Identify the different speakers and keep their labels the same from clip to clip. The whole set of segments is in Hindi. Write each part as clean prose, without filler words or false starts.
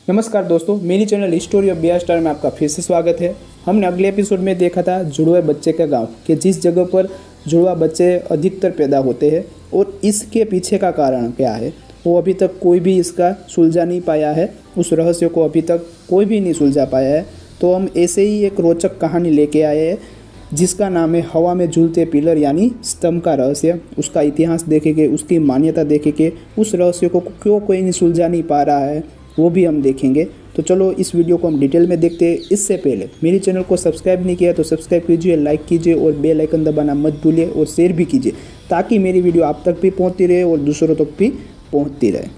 Speaker 1: नमस्कार दोस्तों, मेरी channel story of Bihar star में आपका फिर से स्वागत है। हमने अगले एपिसोड में देखा था जुड़वे बच्चे का गांव कि जिस जगह पर जुड़वा बच्चे अधिकतर पैदा होते हैं और इसके पीछे का कारण क्या है वो अभी तक कोई भी इसका सुलझा नहीं पाया है। उस रहस्य को अभी तक कोई भी नहीं सुलझा पाया है। तो हम ऐसे ही एक रोचक कहानी लेके आए हैं जिसका नाम है हवा में झूलते पिलर यानी स्तंभ का रहस्य। उसका इतिहास देखेंगे, उसकी मान्यता देखेंगे, उस रहस्य को क्यों कोई नहीं सुलझा नहीं पा रहा है वो भी हम देखेंगे। तो चलो इस वीडियो को हम डिटेल में देखते हैं। इससे पहले मेरी चैनल को सब्सक्राइब नहीं किया तो सब्सक्राइब कीजिए, लाइक कीजिए और बेल आइकन दबाना मत भूलिए और शेयर भी कीजिए ताकि मेरी वीडियो आप तक भी पहुंचती रहे और दूसरों तक भी पहुंचती रहे।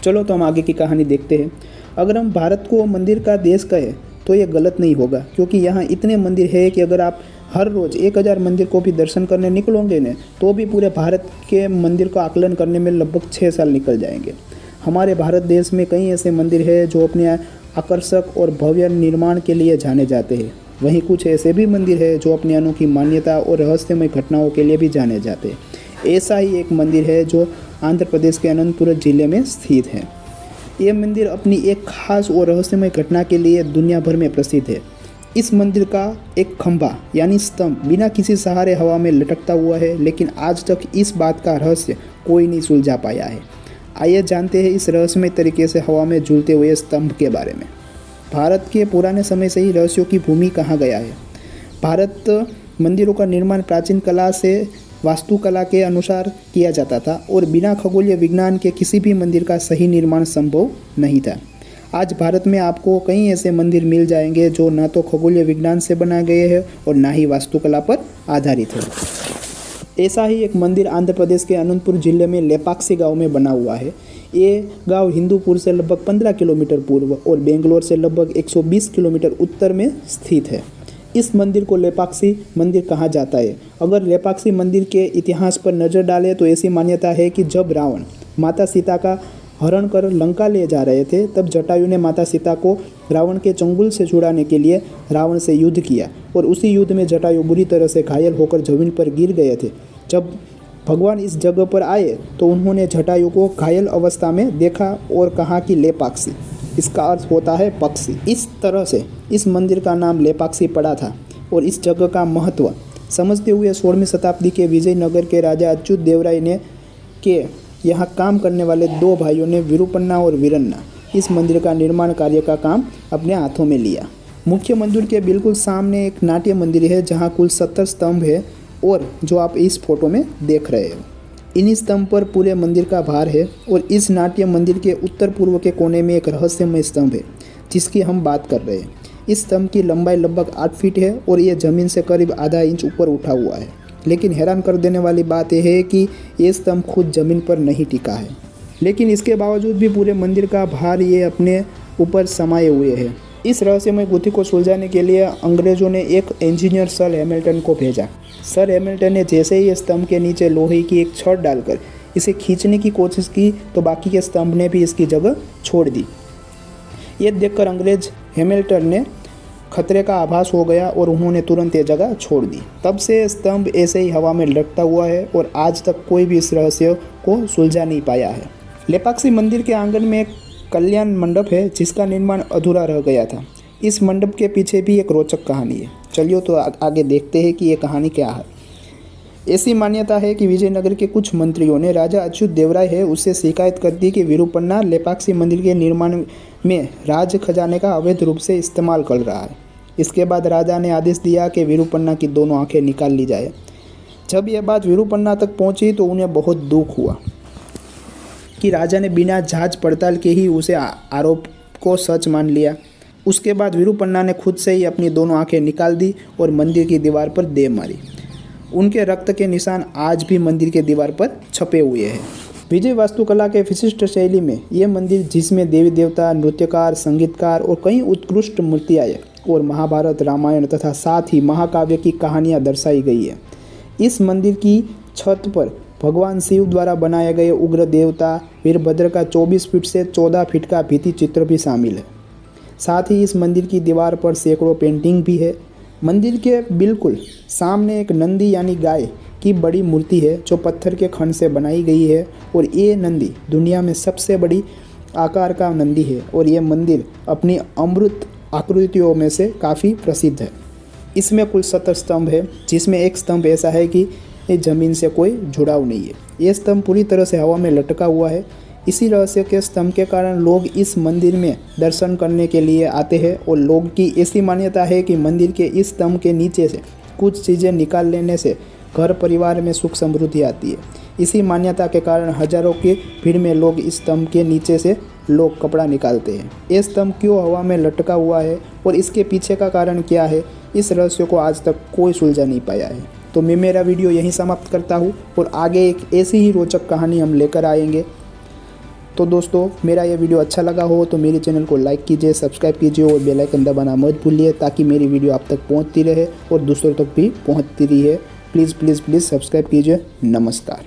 Speaker 1: चलो तो हम आगे की कहानी देखते हैं। अगर हम भारत को मंदिर का देश कहें तो ये गलत नहीं होगा, क्योंकि यहाँ इतने मंदिर है कि अगर आप हर रोज़ 1000 मंदिर को भी दर्शन करने निकलोगे न तो भी पूरे भारत के मंदिर का आकलन करने में लगभग 6 साल निकल जाएंगे। हमारे भारत देश में कई ऐसे मंदिर हैं जो अपने आकर्षक और भव्य निर्माण के लिए जाने जाते हैं। वहीं कुछ ऐसे भी मंदिर हैं जो अपनी अनोखी मान्यता और रहस्यमय घटनाओं के लिए भी जाने जाते हैं। ऐसा ही एक मंदिर है जो आंध्र प्रदेश के अनंतपुर जिले में स्थित है। ये मंदिर अपनी एक खास और रहस्यमय घटना के लिए दुनिया भर में प्रसिद्ध है। इस मंदिर का एक खंभा यानी स्तंभ बिना किसी सहारे हवा में लटकता हुआ है, लेकिन आज तक इस बात का रहस्य कोई नहीं सुलझा पाया है। आइए जानते हैं इस रहस्यमय तरीके से हवा में झूलते हुए स्तंभ के बारे में। भारत के पुराने समय से ही रहस्यों की भूमि कहा गया है। भारत मंदिरों का निर्माण प्राचीन कला से वास्तुकला के अनुसार किया जाता था और बिना खगोलीय विज्ञान के किसी भी मंदिर का सही निर्माण संभव नहीं था। आज भारत में आपको कई ऐसे मंदिर मिल जाएंगे जो न तो खगोलीय विज्ञान से बनाए गए हैं और ना ही वास्तुकला पर आधारित है। ऐसा ही एक मंदिर आंध्र प्रदेश के अनंतपुर जिले में लेपाक्षी गांव में बना हुआ है। ये गांव हिंदूपुर से लगभग 15 किलोमीटर पूर्व और बेंगलोर से लगभग 120 किलोमीटर उत्तर में स्थित है। इस मंदिर को लेपाक्षी मंदिर कहा जाता है। अगर लेपाक्षी मंदिर के इतिहास पर नज़र डालें तो ऐसी मान्यता है कि जब रावण माता सीता का हरण कर लंका ले जा रहे थे तब जटायु ने माता सीता को रावण के चंगुल से छुड़ाने के लिए रावण से युद्ध किया और उसी युद्ध में जटायु बुरी तरह से घायल होकर जमीन पर गिर गए थे। जब भगवान इस जगह पर आए तो उन्होंने जटायु को घायल अवस्था में देखा और कहा कि लेपाक्षी, इसका अर्थ होता है पक्षी। इस तरह से इस मंदिर का नाम लेपाक्षी पड़ा था। और इस जगह का महत्व समझते हुए 16वीं शताब्दी के विजयनगर के राजा अच्युत देवराय ने के यहाँ काम करने वाले 2 भाइयों ने विरूपन्ना और वीरन्ना इस मंदिर का निर्माण कार्य का काम अपने हाथों में लिया। मुख्य मंदिर के बिल्कुल सामने एक नाट्य मंदिर है जहाँ कुल 70 स्तंभ है और जो आप इस फोटो में देख रहे हो इन्हीं स्तंभ पर पूरे मंदिर का भार है। और इस नाट्य मंदिर के उत्तर पूर्व के कोने में एक रहस्यमय स्तंभ है जिसकी हम बात कर रहे हैं। इस स्तंभ की लंबाई लगभग 8 फीट है और यह ज़मीन से करीब आधा इंच ऊपर उठा हुआ है। लेकिन हैरान कर देने वाली बात यह है कि ये स्तंभ खुद ज़मीन पर नहीं टिका है, लेकिन इसके बावजूद भी पूरे मंदिर का भार ये अपने ऊपर समाये हुए है। इस रहस्यमय गुत्थी को सुलझाने के लिए अंग्रेज़ों ने एक इंजीनियर सर हैमिल्टन को भेजा। सर हैमिल्टन ने जैसे ही स्तंभ के नीचे लोहे की एक छड़ डालकर इसे खींचने की कोशिश की तो बाकी के स्तंभ ने भी इसकी जगह छोड़ दी। ये देखकर अंग्रेज हैमिल्टन ने खतरे का आभास हो गया और उन्होंने तुरंत ये जगह छोड़ दी। तब से स्तंभ ऐसे ही हवा में लटकता हुआ है और आज तक कोई भी इस रहस्य को सुलझा नहीं पाया है। लेपाक्षी मंदिर के आंगन में एक कल्याण मंडप है जिसका निर्माण अधूरा रह गया था। इस मंडप के पीछे भी एक रोचक कहानी है। चलिए तो आगे देखते हैं कि ये कहानी क्या है। ऐसी मान्यता है कि विजयनगर के कुछ मंत्रियों ने राजा अच्युत देवराय है उससे शिकायत कर दी कि विरूपन्ना लेपाक्षी मंदिर के निर्माण में राज खजाने का अवैध रूप से इस्तेमाल कर रहा है। इसके बाद राजा ने आदेश दिया कि विरूपन्ना की दोनों आंखें निकाल ली जाए। जब यह बात विरूपन्ना तक पहुंची तो उन्हें बहुत दुख हुआ कि राजा ने बिना जांच पड़ताल के ही उसे आरोप को सच मान लिया। उसके बाद विरूपन्ना ने खुद से ही अपनी दोनों आंखें निकाल दी और मंदिर की दीवार पर दे मारी। उनके रक्त के निशान आज भी मंदिर के दीवार पर छपे हुए हैं। विजय वास्तुकला के विशिष्ट शैली में यह मंदिर जिसमें देवी देवता, नृत्यकार, संगीतकार और कई उत्कृष्ट मूर्तियाँ और महाभारत, रामायण तथा साथ ही महाकाव्य की कहानियाँ दर्शाई गई है। इस मंदिर की छत पर भगवान शिव द्वारा बनाए गए उग्र देवता वीरभद्र का 24 फीट से 14 फीट का भित्ति चित्र भी शामिल है। साथ ही इस मंदिर की दीवार पर सैकड़ों पेंटिंग भी है। मंदिर के बिल्कुल सामने एक नंदी यानी गाय की बड़ी मूर्ति है जो पत्थर के खंड से बनाई गई है और ये नंदी दुनिया में सबसे बड़ी आकार का नंदी है और ये मंदिर अपनी अमृत आकृतियों में से काफ़ी प्रसिद्ध है। इसमें कुल 70 स्तंभ है, जिसमें एक स्तंभ ऐसा है कि ये ज़मीन से कोई जुड़ाव नहीं है। ये स्तंभ पूरी तरह से हवा में लटका हुआ है। इसी रहस्य के स्तंभ के कारण लोग इस मंदिर में दर्शन करने के लिए आते हैं और लोग की ऐसी मान्यता है कि मंदिर के इस स्तंभ के नीचे से कुछ चीज़ें निकाल लेने से घर परिवार में सुख समृद्धि आती है। इसी मान्यता के कारण हजारों की भीड़ में लोग इस स्तंभ के नीचे से लोग कपड़ा निकालते हैं। ये स्तंभ क्यों हवा में लटका हुआ है और इसके पीछे का कारण क्या है, इस रहस्य को आज तक कोई सुलझा नहीं पाया है। तो मैं मेरा वीडियो यहीं समाप्त करता हूँ और आगे एक ऐसी ही रोचक कहानी हम लेकर आएंगे। तो दोस्तों, मेरा ये वीडियो अच्छा लगा हो तो मेरे चैनल को लाइक कीजिए, सब्सक्राइब कीजिए और बेल आइकन दबाना मत भूलिए, ताकि मेरी वीडियो आप तक पहुंचती रहे और दूसरों तक भी पहुंचती रही है। प्लीज़ प्लीज़ प्लीज़ सब्सक्राइब कीजिए। नमस्कार।